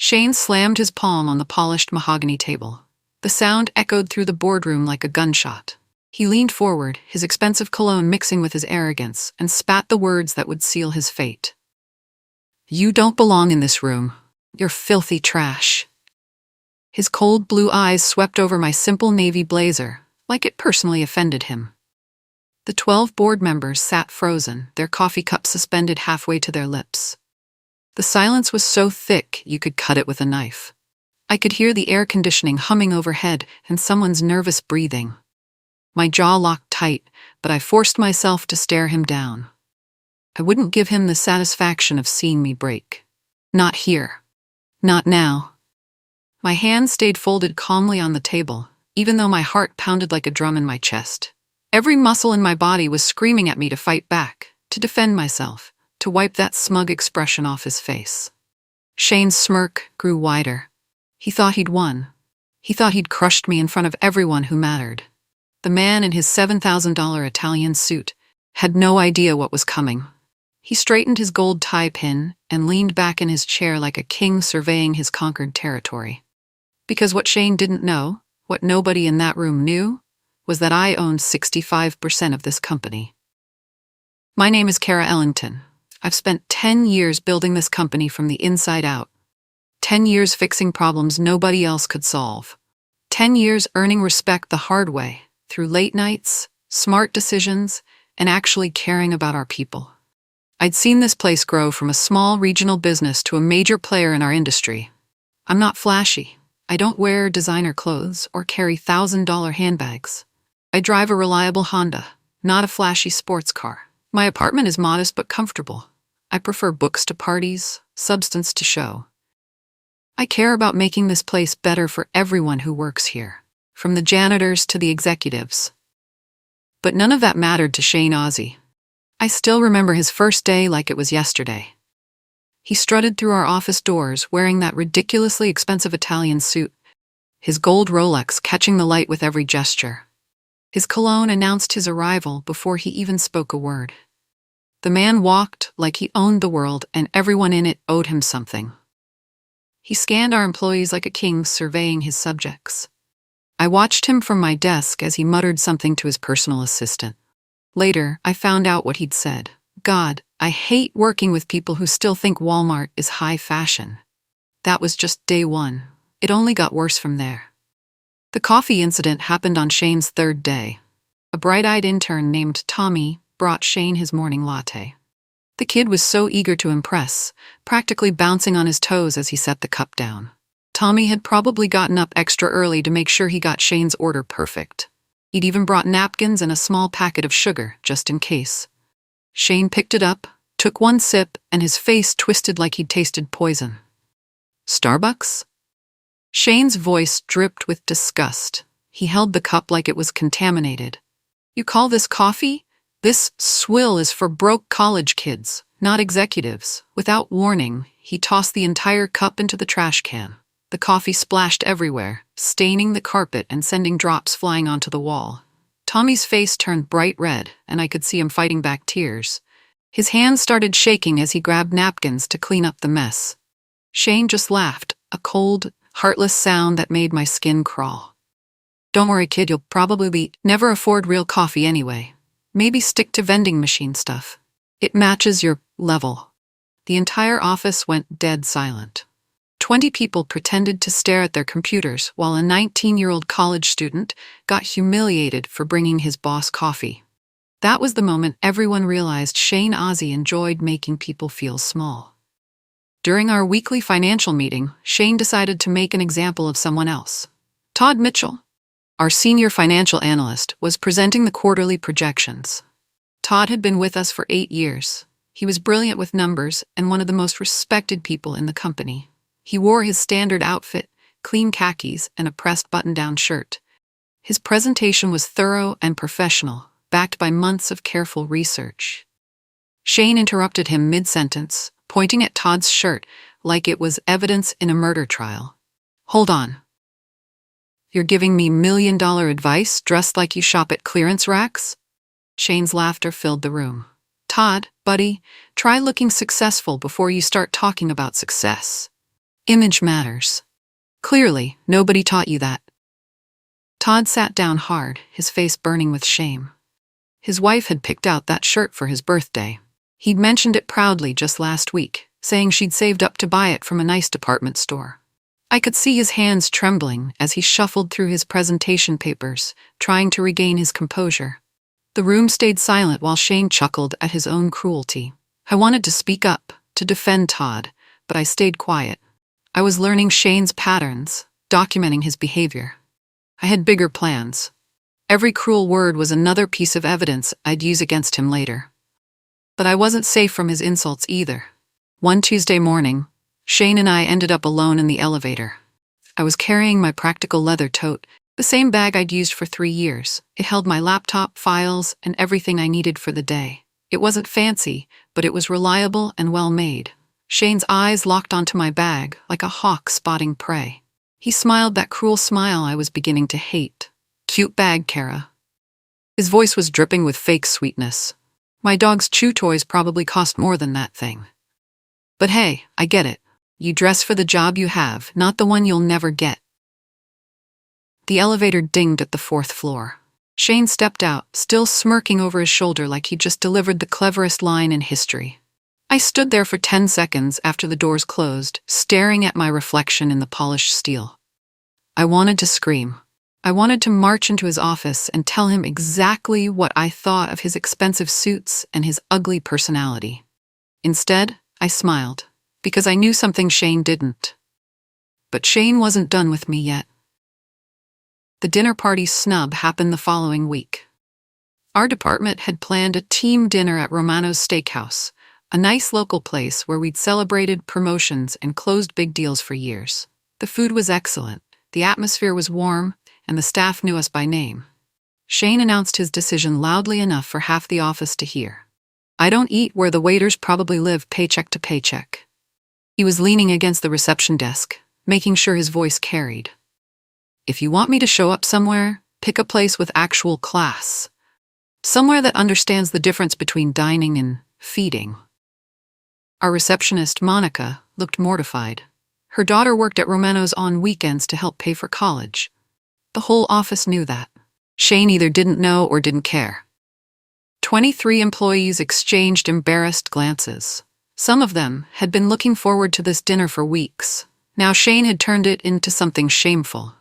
Shane slammed his palm on the polished mahogany table. The sound echoed through the boardroom like a gunshot. He leaned forward, his expensive cologne mixing with his arrogance, and spat the words that would seal his fate. "You don't belong in this room. You're filthy trash." His cold blue eyes swept over my simple navy blazer, like it personally offended him. The 12 board members sat frozen, their coffee cups suspended halfway to their lips. The silence was so thick you could cut it with a knife. I could hear the air conditioning humming overhead and someone's nervous breathing. My jaw locked tight, but I forced myself to stare him down. I wouldn't give him the satisfaction of seeing me break. Not here. Not now. My hands stayed folded calmly on the table, even though my heart pounded like a drum in my chest. Every muscle in my body was screaming at me to fight back, to defend myself, to wipe that smug expression off his face. Shane's smirk grew wider. He thought he'd won. He thought he'd crushed me in front of everyone who mattered. The man in his $7,000 Italian suit had no idea what was coming. He straightened his gold tie pin and leaned back in his chair like a king surveying his conquered territory. Because what Shane didn't know, what nobody in that room knew, was that I owned 65% of this company. My name is Kara Ellington. I've spent 10 years building this company from the inside out. 10 years fixing problems nobody else could solve. 10 years earning respect the hard way, through late nights, smart decisions, and actually caring about our people. I'd seen this place grow from a small regional business to a major player in our industry. I'm not flashy. I don't wear designer clothes or carry $1,000 handbags. I drive a reliable Honda, not a flashy sports car. My apartment is modest but comfortable. I prefer books to parties, substance to show. I care about making this place better for everyone who works here, from the janitors to the executives. But none of that mattered to Shane Ozzie. I still remember his first day like it was yesterday. He strutted through our office doors wearing that ridiculously expensive Italian suit, his gold Rolex catching the light with every gesture. His cologne announced his arrival before he even spoke a word. The man walked like he owned the world and everyone in it owed him something. He scanned our employees like a king surveying his subjects. I watched him from my desk as he muttered something to his personal assistant. Later, I found out what he'd said. "God, I hate working with people who still think Walmart is high fashion." That was just day one. It only got worse from there. The coffee incident happened on Shane's third day. A bright-eyed intern named Tommy brought Shane his morning latte. The kid was so eager to impress, practically bouncing on his toes as he set the cup down. Tommy had probably gotten up extra early to make sure he got Shane's order perfect. He'd even brought napkins and a small packet of sugar, just in case. Shane picked it up, took one sip, and his face twisted like he'd tasted poison. "Starbucks?" Shane's voice dripped with disgust. He held the cup like it was contaminated. "You call this coffee? This swill is for broke college kids, not executives." Without warning, he tossed the entire cup into the trash can. The coffee splashed everywhere, staining the carpet and sending drops flying onto the wall. Tommy's face turned bright red, and I could see him fighting back tears. His hands started shaking as he grabbed napkins to clean up the mess. Shane just laughed, a cold, heartless sound that made my skin crawl. "Don't worry, kid, you'll probably never afford real coffee anyway. Maybe stick to vending machine stuff. It matches your level." The entire office went dead silent. 20 people pretended to stare at their computers while a 19-year-old college student got humiliated for bringing his boss coffee. That was the moment everyone realized Shane Ozzie enjoyed making people feel small. During our weekly financial meeting, Shane decided to make an example of someone else. Todd Mitchell, our senior financial analyst, was presenting the quarterly projections. Todd had been with us for 8 years. He was brilliant with numbers and one of the most respected people in the company. He wore his standard outfit, clean khakis, and a pressed button-down shirt. His presentation was thorough and professional, backed by months of careful research. Shane interrupted him mid-sentence, pointing at Todd's shirt like it was evidence in a murder trial. "Hold on. You're giving me million-dollar advice dressed like you shop at clearance racks?" Shane's laughter filled the room. "Todd, buddy, try looking successful before you start talking about success." Image matters. Clearly, nobody taught you that. Todd sat down hard, his face burning with shame. His wife had picked out that shirt for his birthday. He'd mentioned it proudly just last week, saying she'd saved up to buy it from a nice department store. I could see his hands trembling as he shuffled through his presentation papers, trying to regain his composure. The room stayed silent while Shane chuckled at his own cruelty. I wanted to speak up, to defend Todd, but I stayed quiet. I was learning Shane's patterns, documenting his behavior. I had bigger plans. Every cruel word was another piece of evidence I'd use against him later. But I wasn't safe from his insults either. One Tuesday morning, Shane and I ended up alone in the elevator. I was carrying my practical leather tote, the same bag I'd used for 3 years. It held my laptop, files, and everything I needed for the day. It wasn't fancy, but it was reliable and well-made. Shane's eyes locked onto my bag like a hawk spotting prey. He smiled that cruel smile I was beginning to hate. "Cute bag, Kara." His voice was dripping with fake sweetness. My dog's chew toys probably cost more than that thing. But hey, I get it. You dress for the job you have, not the one you'll never get. The elevator dinged at the 4th floor. Shane stepped out, still smirking over his shoulder like he'd just delivered the cleverest line in history. I stood there for 10 seconds after the doors closed, staring at my reflection in the polished steel. I wanted to scream. I wanted to march into his office and tell him exactly what I thought of his expensive suits and his ugly personality. Instead, I smiled, because I knew something Shane didn't. But Shane wasn't done with me yet. The dinner party snub happened the following week. Our department had planned a team dinner at Romano's Steakhouse, a nice local place where we'd celebrated promotions and closed big deals for years. The food was excellent, the atmosphere was warm, and the staff knew us by name. Shane announced his decision loudly enough for half the office to hear. I don't eat where the waiters probably live paycheck to paycheck. He was leaning against the reception desk, making sure his voice carried. If you want me to show up somewhere, pick a place with actual class. Somewhere that understands the difference between dining and feeding. Our receptionist, Monica, looked mortified. Her daughter worked at Romano's on weekends to help pay for college. The whole office knew that. Shane either didn't know or didn't care. 23 employees exchanged embarrassed glances. Some of them had been looking forward to this dinner for weeks. Now Shane had turned it into something shameful.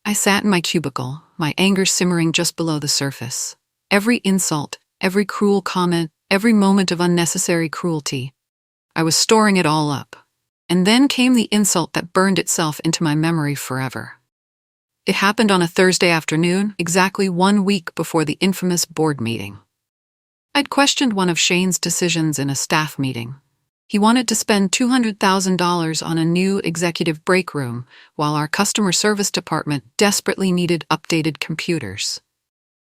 I sat in my cubicle, my anger simmering just below the surface. Every insult, every cruel comment, every moment of unnecessary cruelty. I was storing it all up. And then came the insult that burned itself into my memory forever. It happened on a Thursday afternoon, exactly 1 week before the infamous board meeting. I'd questioned one of Shane's decisions in a staff meeting. He wanted to spend $200,000 on a new executive break room, while our customer service department desperately needed updated computers.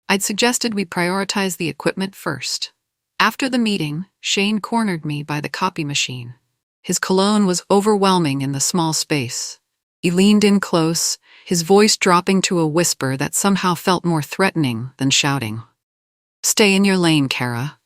I'd suggested we prioritize the equipment first. After the meeting, Shane cornered me by the copy machine. His cologne was overwhelming in the small space. He leaned in close, his voice dropping to a whisper that somehow felt more threatening than shouting. "Stay in your lane, Kara."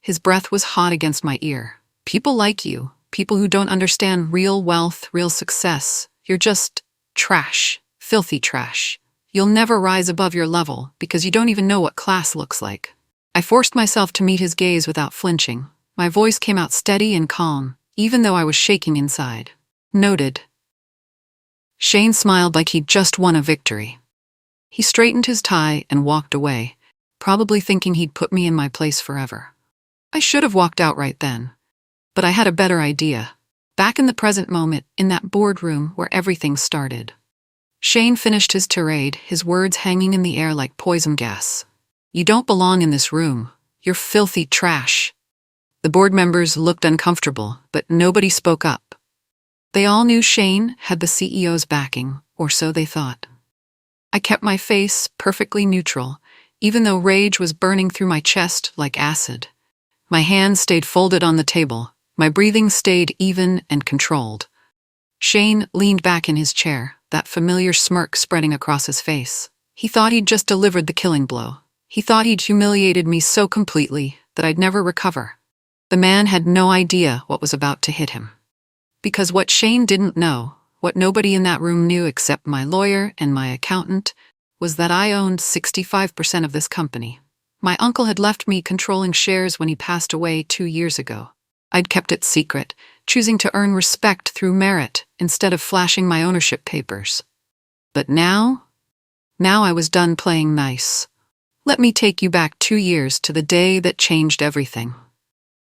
His breath was hot against my ear. "People like you, people who don't understand real wealth, real success, you're just trash, filthy trash. You'll never rise above your level because you don't even know what class looks like." I forced myself to meet his gaze without flinching. My voice came out steady and calm, even though I was shaking inside. "Noted." Shane smiled like he'd just won a victory. He straightened his tie and walked away, probably thinking he'd put me in my place forever. I should have walked out right then. But I had a better idea. Back in the present moment, in that boardroom where everything started. Shane finished his tirade, his words hanging in the air like poison gas. "You don't belong in this room. You're filthy trash." The board members looked uncomfortable, but nobody spoke up. They all knew Shane had the CEO's backing, or so they thought. I kept my face perfectly neutral, even though rage was burning through my chest like acid. My hands stayed folded on the table. My breathing stayed even and controlled. Shane leaned back in his chair, that familiar smirk spreading across his face. He thought he'd just delivered the killing blow. He thought he'd humiliated me so completely that I'd never recover. The man had no idea what was about to hit him. Because what Shane didn't know What nobody in that room knew except my lawyer and my accountant was that I owned 65% of this company. My uncle had left me controlling shares when he passed away 2 years ago. I'd kept it secret, choosing to earn respect through merit instead of flashing my ownership papers. But now I was done playing nice. Let me take you back 2 years to the day that changed everything.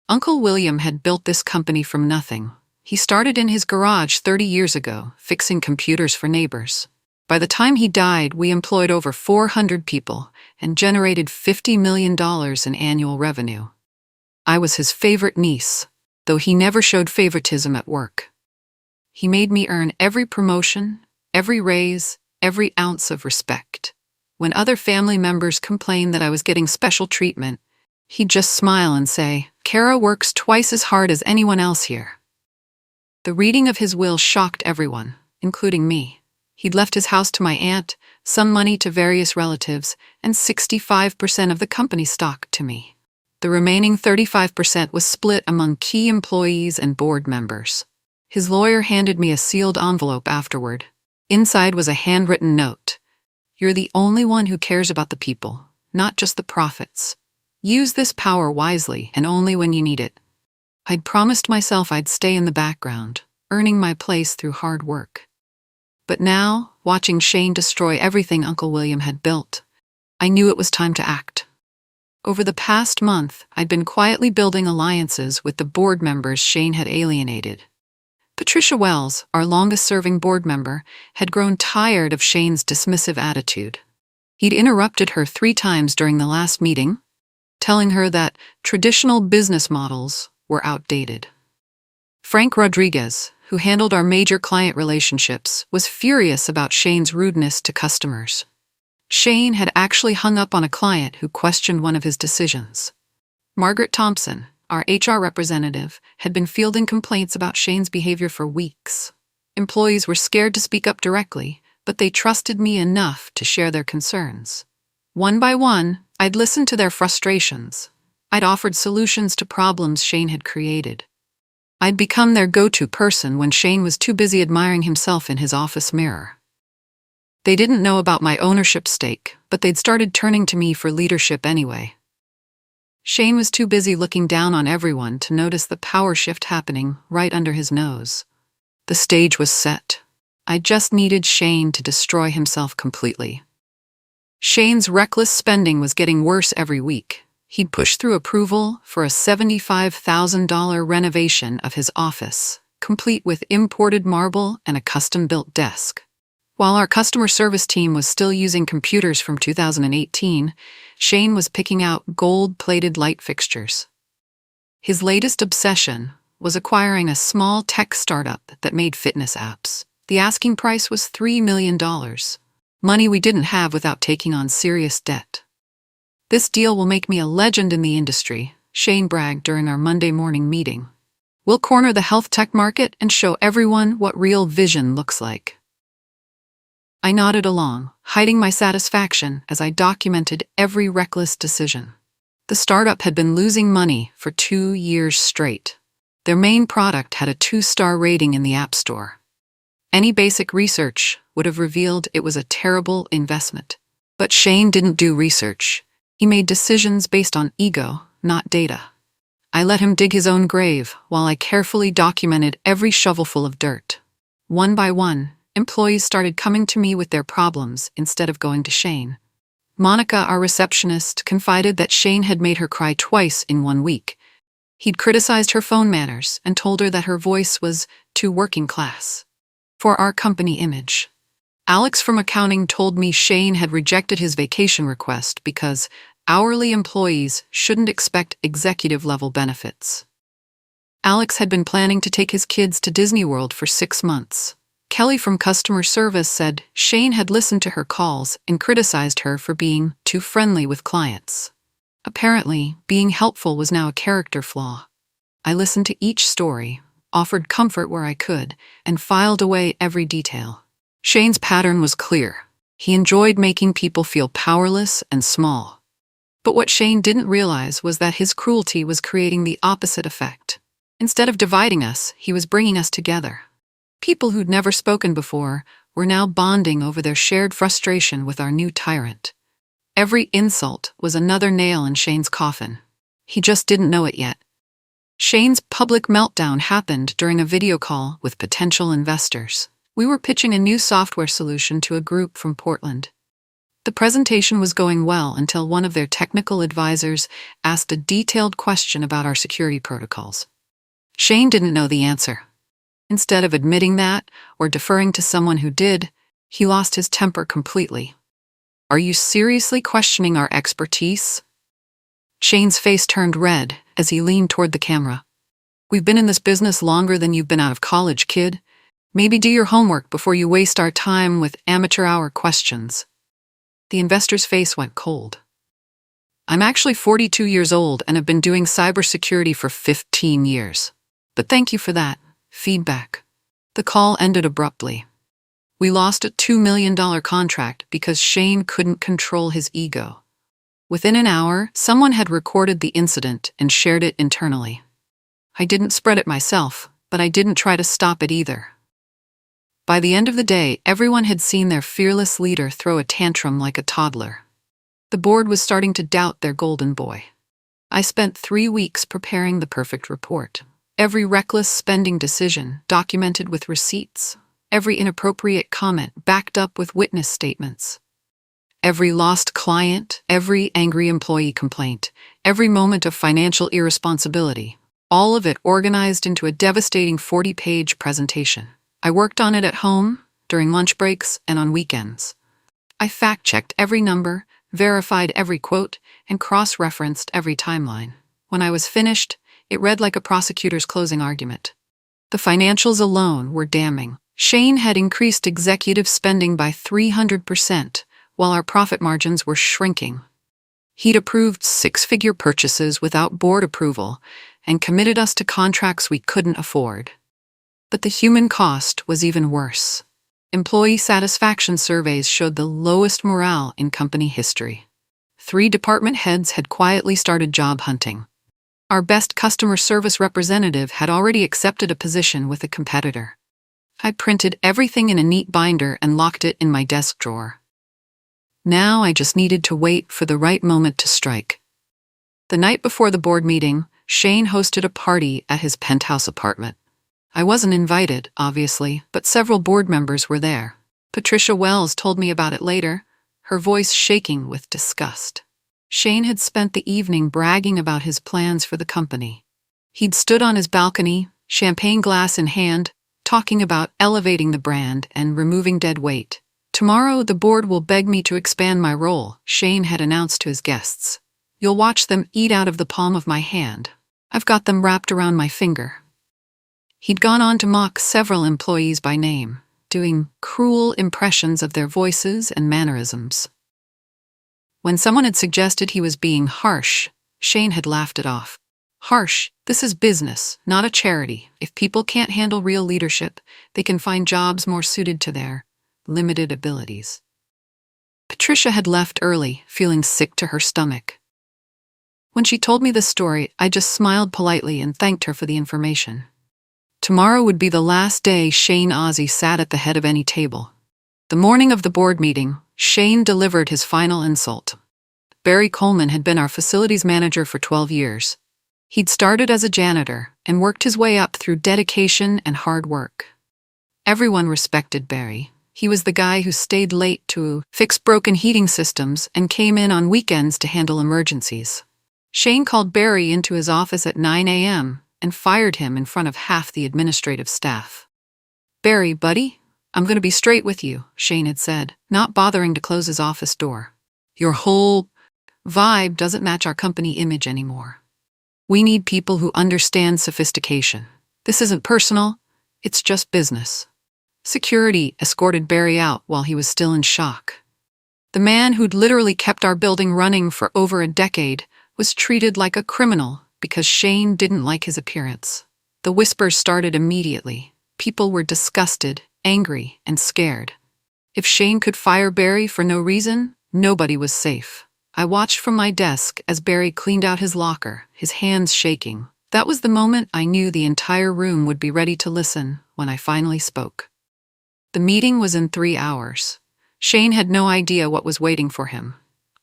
Uncle William had built this company from nothing. He started in his garage 30 years ago, fixing computers for neighbors. By the time he died, we employed over 400 people and generated $50 million in annual revenue. I was his favorite niece, though he never showed favoritism at work. He made me earn every promotion, every raise, every ounce of respect. When other family members complained that I was getting special treatment, he'd just smile and say, "Kara works twice as hard as anyone else here." The reading of his will shocked everyone, including me. He'd left his house to my aunt, some money to various relatives, and 65% of the company stock to me. The remaining 35% was split among key employees and board members. His lawyer handed me a sealed envelope afterward. Inside was a handwritten note. "You're the only one who cares about the people, not just the profits. Use this power wisely and only when you need it." I'd promised myself I'd stay in the background, earning my place through hard work. But now, watching Shane destroy everything Uncle William had built, I knew it was time to act. Over the past month, I'd been quietly building alliances with the board members Shane had alienated. Patricia Wells, our longest-serving board member, had grown tired of Shane's dismissive attitude. He'd interrupted her 3 times during the last meeting, telling her that traditional business models were outdated. Frank Rodriguez, who handled our major client relationships, was furious about Shane's rudeness to customers. Shane had actually hung up on a client who questioned one of his decisions. Margaret Thompson, our HR representative, had been fielding complaints about Shane's behavior for weeks. Employees were scared to speak up directly, but they trusted me enough to share their concerns. One by one, I'd listened to their frustrations. I'd offered solutions to problems Shane had created. I'd become their go-to person when Shane was too busy admiring himself in his office mirror. They didn't know about my ownership stake, but they'd started turning to me for leadership anyway. Shane was too busy looking down on everyone to notice the power shift happening right under his nose. The stage was set. I just needed Shane to destroy himself completely. Shane's reckless spending was getting worse every week. He'd pushed through approval for a $75,000 renovation of his office, complete with imported marble and a custom-built desk. While our customer service team was still using computers from 2018, Shane was picking out gold-plated light fixtures. His latest obsession was acquiring a small tech startup that made fitness apps. The asking price was $3 million, money we didn't have without taking on serious debt. "This deal will make me a legend in the industry," Shane bragged during our Monday morning meeting. "We'll corner the health tech market and show everyone what real vision looks like." I nodded along, hiding my satisfaction as I documented every reckless decision. The startup had been losing money for 2 years straight. Their main product had a 2-star rating in the App Store. Any basic research would have revealed it was a terrible investment. But Shane didn't do research. He made decisions based on ego, not data. I let him dig his own grave while I carefully documented every shovelful of dirt. One by one, employees started coming to me with their problems instead of going to Shane. Monica, our receptionist, confided that Shane had made her cry twice in 1 week. He'd criticized her phone manners and told her that her voice was too working class for our company image. Alex from accounting told me Shane had rejected his vacation request because hourly employees shouldn't expect executive-level benefits. Alex had been planning to take his kids to Disney World for 6 months. Kelly from customer service said Shane had listened to her calls and criticized her for being too friendly with clients. Apparently, being helpful was now a character flaw. I listened to each story, offered comfort where I could, and filed away every detail. Shane's pattern was clear. He enjoyed making people feel powerless and small. But what Shane didn't realize was that his cruelty was creating the opposite effect. Instead of dividing us, he was bringing us together. People who'd never spoken before were now bonding over their shared frustration with our new tyrant. Every insult was another nail in Shane's coffin. He just didn't know it yet. Shane's public meltdown happened during a video call with potential investors. We were pitching a new software solution to a group from Portland. The presentation was going well until one of their technical advisors asked a detailed question about our security protocols. Shane didn't know the answer. Instead of admitting that or deferring to someone who did, he lost his temper completely. "Are you seriously questioning our expertise?" Shane's face turned red as he leaned toward the camera. "We've been in this business longer than you've been out of college, kid. Maybe do your homework before you waste our time with amateur hour questions." The investor's face went cold. "I'm actually 42 years old and have been doing cybersecurity for 15 years. But thank you for that feedback." The call ended abruptly. We lost a $2 million contract because Shane couldn't control his ego. Within an hour, someone had recorded the incident and shared it internally. I didn't spread it myself, but I didn't try to stop it either. By the end of the day, everyone had seen their fearless leader throw a tantrum like a toddler. The board was starting to doubt their golden boy. I spent 3 weeks preparing the perfect report. Every reckless spending decision documented with receipts. Every inappropriate comment backed up with witness statements. Every lost client, every angry employee complaint, every moment of financial irresponsibility, all of it organized into a devastating 40-page presentation. I worked on it at home, during lunch breaks, and on weekends. I fact-checked every number, verified every quote, and cross-referenced every timeline. When I was finished, it read like a prosecutor's closing argument. The financials alone were damning. Shane had increased executive spending by 300%, while our profit margins were shrinking. He'd approved 6-figure purchases without board approval and committed us to contracts we couldn't afford. But the human cost was even worse. Employee satisfaction surveys showed the lowest morale in company history. 3 department heads had quietly started job hunting. Our best customer service representative had already accepted a position with a competitor. I printed everything in a neat binder and locked it in my desk drawer. Now I just needed to wait for the right moment to strike. The night before the board meeting, Shane hosted a party at his penthouse apartment. I wasn't invited, obviously, but several board members were there. Patricia Wells told me about it later, her voice shaking with disgust. Shane had spent the evening bragging about his plans for the company. He'd stood on his balcony, champagne glass in hand, talking about elevating the brand and removing dead weight. "Tomorrow the board will beg me to expand my role," Shane had announced to his guests. "You'll watch them eat out of the palm of my hand. I've got them wrapped around my finger." He'd gone on to mock several employees by name, doing cruel impressions of their voices and mannerisms. When someone had suggested he was being harsh, Shane had laughed it off. "Harsh? This is business, not a charity. If people can't handle real leadership, they can find jobs more suited to their limited abilities." Patricia had left early, feeling sick to her stomach. When she told me the story, I just smiled politely and thanked her for the information. Tomorrow would be the last day Shane Ozzie sat at the head of any table. The morning of the board meeting, Shane delivered his final insult. Barry Coleman had been our facilities manager for 12 years. He'd started as a janitor and worked his way up through dedication and hard work. Everyone respected Barry. He was the guy who stayed late to fix broken heating systems and came in on weekends to handle emergencies. Shane called Barry into his office at 9 a.m. and fired him in front of half the administrative staff. "Barry, buddy, I'm going to be straight with you," Shane had said, not bothering to close his office door. "Your whole vibe doesn't match our company image anymore. We need people who understand sophistication. This isn't personal, it's just business." Security escorted Barry out while he was still in shock. The man who'd literally kept our building running for over a decade was treated like a criminal because Shane didn't like his appearance. The whispers started immediately. People were disgusted, angry, and scared. If Shane could fire Barry for no reason, nobody was safe. I watched from my desk as Barry cleaned out his locker, his hands shaking. That was the moment I knew the entire room would be ready to listen when I finally spoke. The meeting was in 3 hours. Shane had no idea what was waiting for him.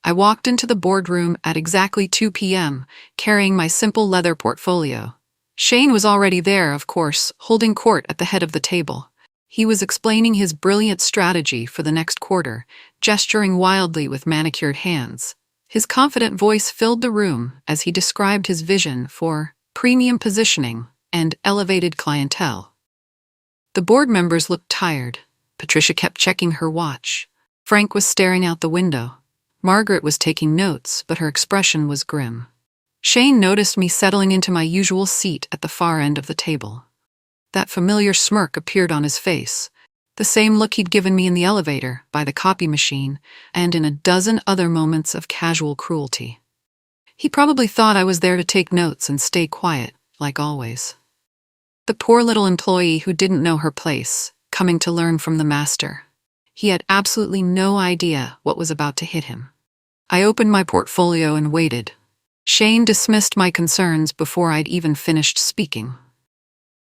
I walked into the boardroom at exactly 2 p.m., carrying my simple leather portfolio. Shane was already there, of course, holding court at the head of the table. He was explaining his brilliant strategy for the next quarter, gesturing wildly with manicured hands. His confident voice filled the room as he described his vision for premium positioning and elevated clientele. The board members looked tired. Patricia kept checking her watch. Frank was staring out the window. Margaret was taking notes, but her expression was grim. Shane noticed me settling into my usual seat at the far end of the table. That familiar smirk appeared on his face, the same look he'd given me in the elevator, by the copy machine, and in a dozen other moments of casual cruelty. He probably thought I was there to take notes and stay quiet, like always. The poor little employee who didn't know her place, coming to learn from the master. He had absolutely no idea what was about to hit him. I opened my portfolio and waited. Shane dismissed my concerns before I'd even finished speaking.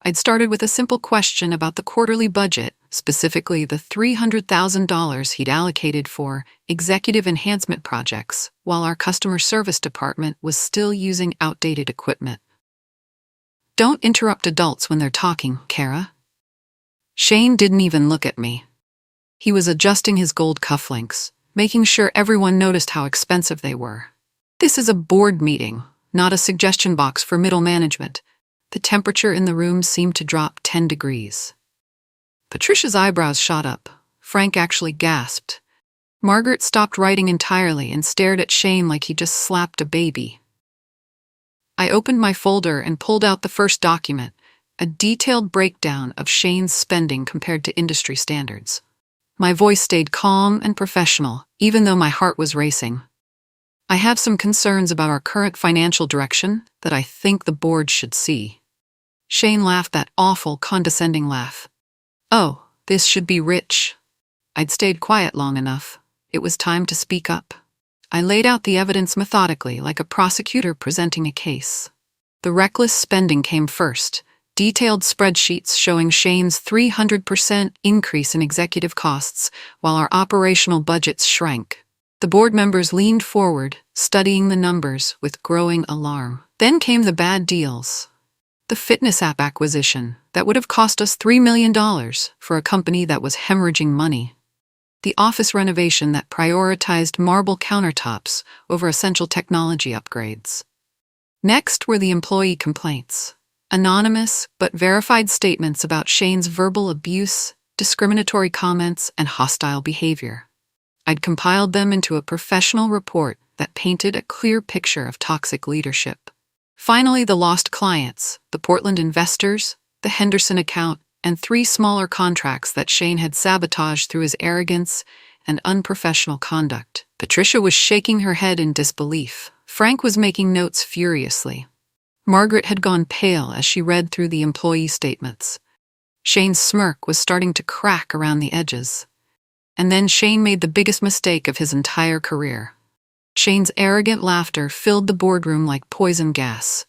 I'd started with a simple question about the quarterly budget, specifically the $300,000 he'd allocated for executive enhancement projects, while our customer service department was still using outdated equipment. "Don't interrupt adults when they're talking, Kara." Shane didn't even look at me. He was adjusting his gold cufflinks, making sure everyone noticed how expensive they were. This is a board meeting, not a suggestion box for middle management. The temperature in the room seemed to drop 10 degrees. Patricia's eyebrows shot up. Frank actually gasped. Margaret stopped writing entirely and stared at Shane like he just slapped a baby. I opened my folder and pulled out the first document, a detailed breakdown of Shane's spending compared to industry standards. My voice stayed calm and professional, even though my heart was racing. "I have some concerns about our current financial direction that I think the board should see." Shane laughed that awful, condescending laugh. "Oh, this should be rich." I'd stayed quiet long enough. It was time to speak up. I laid out the evidence methodically, like a prosecutor presenting a case. The reckless spending came first. Detailed spreadsheets showing Shane's 300% increase in executive costs, while our operational budgets shrank. The board members leaned forward, studying the numbers with growing alarm. Then came the bad deals. The fitness app acquisition that would have cost us $3 million for a company that was hemorrhaging money. The office renovation that prioritized marble countertops over essential technology upgrades. Next were the employee complaints. Anonymous but verified statements about Shane's verbal abuse, discriminatory comments, and hostile behavior. I'd compiled them into a professional report that painted a clear picture of toxic leadership. Finally, the lost clients, the Portland investors, the Henderson account, and 3 smaller contracts that Shane had sabotaged through his arrogance and unprofessional conduct. Patricia was shaking her head in disbelief. Frank was making notes furiously. Margaret had gone pale as she read through the employee statements. Shane's smirk was starting to crack around the edges. And then Shane made the biggest mistake of his entire career. Shane's arrogant laughter filled the boardroom like poison gas.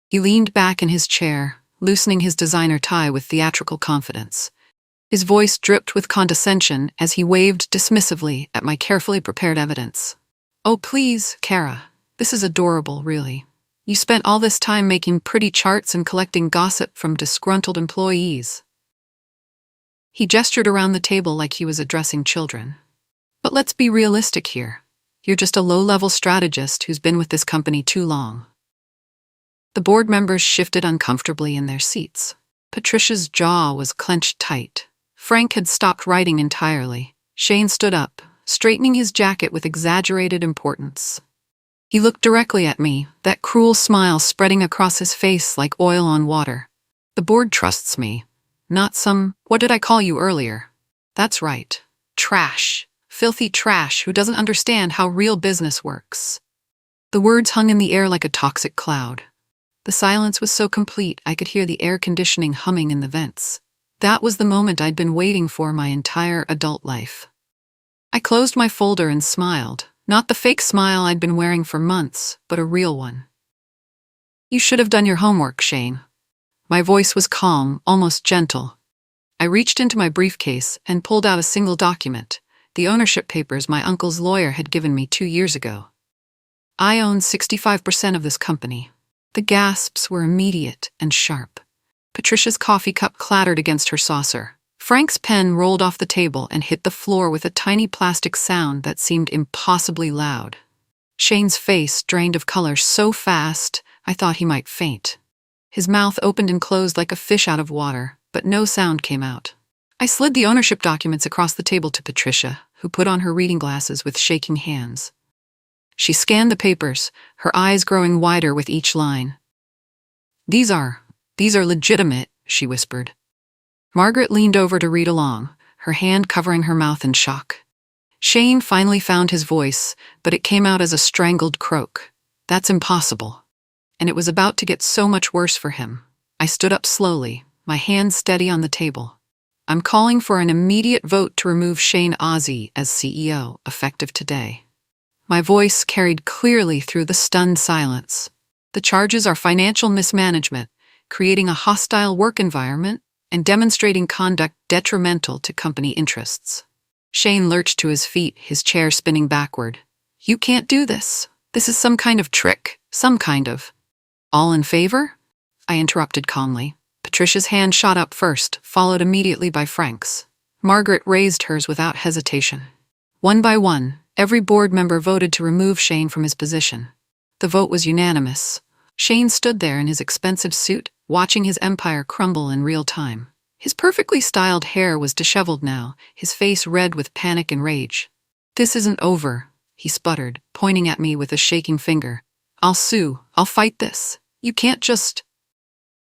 He leaned back in his chair, loosening his designer tie with theatrical confidence. His voice dripped with condescension as he waved dismissively at my carefully prepared evidence. "Oh, please, Kara. This is adorable, really. You spent all this time making pretty charts and collecting gossip from disgruntled employees." He gestured around the table like he was addressing children. "But let's be realistic here. You're just a low-level strategist who's been with this company too long." The board members shifted uncomfortably in their seats. Patricia's jaw was clenched tight. Frank had stopped writing entirely. Shane stood up, straightening his jacket with exaggerated importance. He looked directly at me, that cruel smile spreading across his face like oil on water. "The board trusts me, not some, what did I call you earlier? That's right. Trash. Filthy trash who doesn't understand how real business works." The words hung in the air like a toxic cloud. The silence was so complete I could hear the air conditioning humming in the vents. That was the moment I'd been waiting for my entire adult life. I closed my folder and smiled, not the fake smile I'd been wearing for months, but a real one. You should have done your homework, Shane. My voice was calm, almost gentle. I reached into my briefcase and pulled out a single document, the ownership papers my uncle's lawyer had given me 2 years ago. I own 65% of this company. The gasps were immediate and sharp. Patricia's coffee cup clattered against her saucer. Frank's pen rolled off the table and hit the floor with a tiny plastic sound that seemed impossibly loud. Shane's face drained of color so fast, I thought he might faint. His mouth opened and closed like a fish out of water, but no sound came out. I slid the ownership documents across the table to Patricia, who put on her reading glasses with shaking hands. She scanned the papers, her eyes growing wider with each line. These are legitimate," she whispered. Margaret leaned over to read along, her hand covering her mouth in shock. Shane finally found his voice, but it came out as a strangled croak. "That's impossible." And it was about to get so much worse for him. I stood up slowly, my hands steady on the table. "I'm calling for an immediate vote to remove Shane Ozzie as CEO, effective today." My voice carried clearly through the stunned silence. "The charges are financial mismanagement, creating a hostile work environment, and demonstrating conduct detrimental to company interests." Shane lurched to his feet, his chair spinning backward. "You can't do this. This is some kind of trick, some kind of—" "All in favor?" I interrupted calmly. Patricia's hand shot up first, followed immediately by Frank's. Margaret raised hers without hesitation. One by one, every board member voted to remove Shane from his position. The vote was unanimous. Shane stood there in his expensive suit, watching his empire crumble in real time. His perfectly styled hair was disheveled now, his face red with panic and rage. "This isn't over," he sputtered, pointing at me with a shaking finger. "I'll sue. I'll fight this. You can't just—"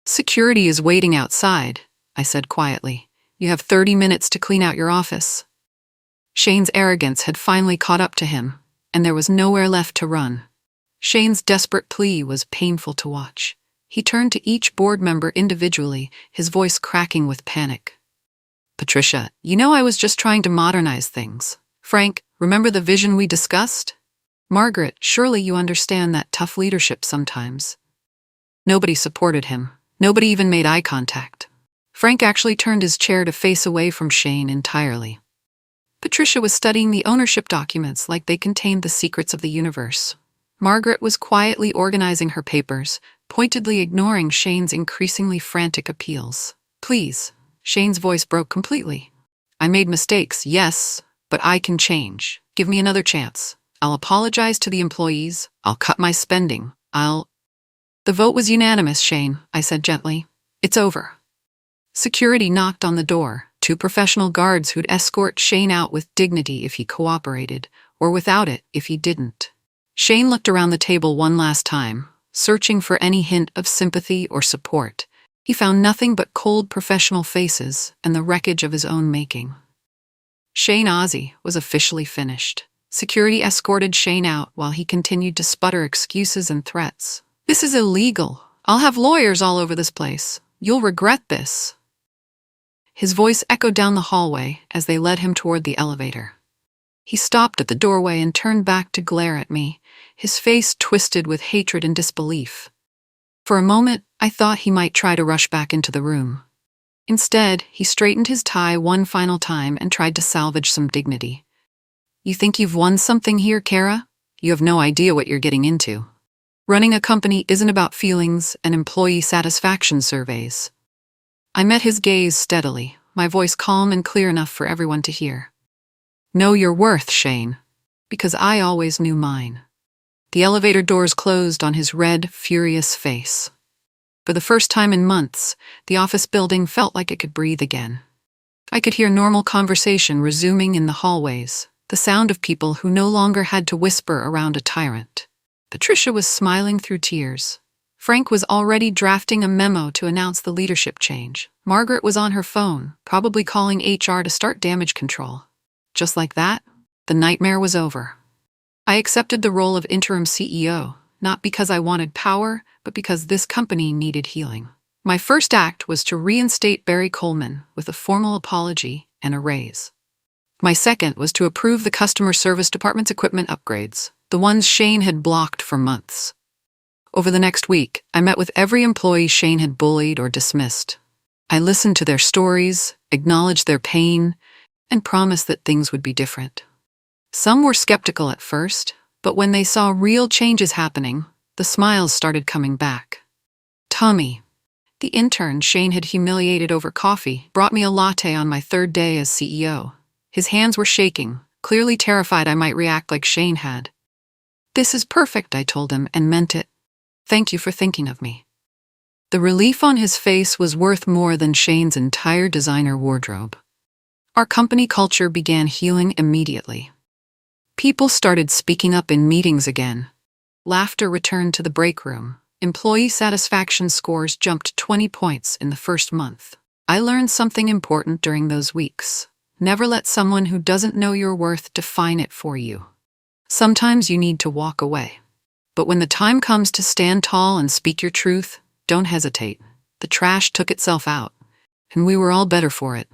"Security is waiting outside," I said quietly. "You have 30 minutes to clean out your office." Shane's arrogance had finally caught up to him, and there was nowhere left to run. Shane's desperate plea was painful to watch. He turned to each board member individually, his voice cracking with panic. "Patricia, you know I was just trying to modernize things. Frank, remember the vision we discussed? Margaret, surely you understand that tough leadership sometimes." Nobody supported him. Nobody even made eye contact. Frank actually turned his chair to face away from Shane entirely. Patricia was studying the ownership documents like they contained the secrets of the universe. Margaret was quietly organizing her papers, pointedly ignoring Shane's increasingly frantic appeals. "Please." Shane's voice broke completely. "I made mistakes, yes, but I can change. Give me another chance. I'll apologize to the employees. I'll cut my spending. The vote was unanimous, Shane," I said gently. "It's over." Security knocked on the door, 2 professional guards who'd escort Shane out with dignity if he cooperated, or without it if he didn't. Shane looked around the table one last time, searching for any hint of sympathy or support. He found nothing but cold professional faces and the wreckage of his own making. Shane Ozzie was officially finished. Security escorted Shane out while he continued to sputter excuses and threats. "This is illegal. I'll have lawyers all over this place. You'll regret this." His voice echoed down the hallway as they led him toward the elevator. He stopped at the doorway and turned back to glare at me, his face twisted with hatred and disbelief. For a moment, I thought he might try to rush back into the room. Instead, he straightened his tie one final time and tried to salvage some dignity. "You think you've won something here, Kara? You have no idea what you're getting into. Running a company isn't about feelings and employee satisfaction surveys." I met his gaze steadily, my voice calm and clear enough for everyone to hear. "Know your worth, Shane, because I always knew mine." The elevator doors closed on his red, furious face. For the first time in months, the office building felt like it could breathe again. I could hear normal conversation resuming in the hallways, the sound of people who no longer had to whisper around a tyrant. Patricia was smiling through tears. Frank was already drafting a memo to announce the leadership change. Margaret was on her phone, probably calling HR to start damage control. Just like that, the nightmare was over. I accepted the role of interim CEO, not because I wanted power, but because this company needed healing. My first act was to reinstate Barry Coleman with a formal apology and a raise. My second was to approve the customer service department's equipment upgrades, the ones Shane had blocked for months. Over the next week, I met with every employee Shane had bullied or dismissed. I listened to their stories, acknowledged their pain, and promised that things would be different. Some were skeptical at first, but when they saw real changes happening, the smiles started coming back. Tommy, the intern Shane had humiliated over coffee, brought me a latte on my third day as CEO. His hands were shaking, clearly terrified I might react like Shane had. "This is perfect," I told him, and meant it. "Thank you for thinking of me." The relief on his face was worth more than Shane's entire designer wardrobe. Our company culture began healing immediately. People started speaking up in meetings again. Laughter returned to the break room. Employee satisfaction scores jumped 20 points in the first month. I learned something important during those weeks. Never let someone who doesn't know your worth define it for you. Sometimes you need to walk away. But when the time comes to stand tall and speak your truth, don't hesitate. The trash took itself out, and we were all better for it.